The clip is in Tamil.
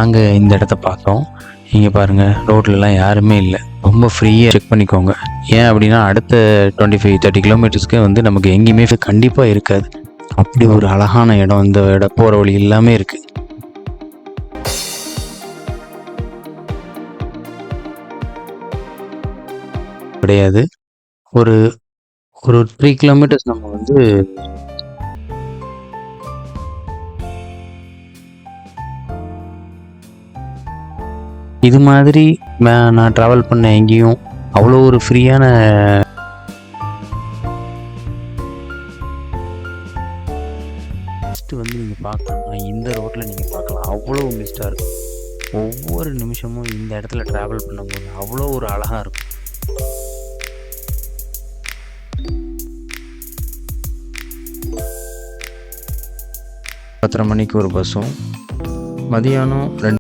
நாங்கள் இந்த இடத்த பார்த்தோம். இங்கே பாருங்கள், ரோட்லலாம் யாருமே இல்லை. ரொம்ப ஃப்ரீயாக செக் பண்ணிக்கோங்க. ஏன் அப்படின்னா அடுத்த 25-30 கிலோமீட்டர்ஸ்க்கே வந்து நமக்கு எங்கேயுமே கண்டிப்பாக இருக்காது. அப்படி ஒரு அழகான இடம். இந்த இடம் போகிற வழி எல்லாமே இருக்குது. கிடையாது. ஒரு ஒரு 3 கிலோமீட்டர்ஸ் நம்ம வந்து இது மாதிரி நான் ட்ராவல் பண்ண எங்கேயும் அவ்வளோ ஒரு ஃப்ரீயான மிஸ்ட்டு வந்து நீங்கள் பார்க்கணும்னா இந்த ரோட்டில் நீங்கள் பார்க்கலாம். அவ்வளோ மிஸ்ட்டாக இருக்கும். ஒவ்வொரு நிமிஷமும் இந்த இடத்துல ட்ராவல் பண்ணும்போது அவ்வளோ ஒரு அழகாக இருக்கும். 10:30 மணிக்கு ஒரு பஸ்ஸும், மதியானம் 2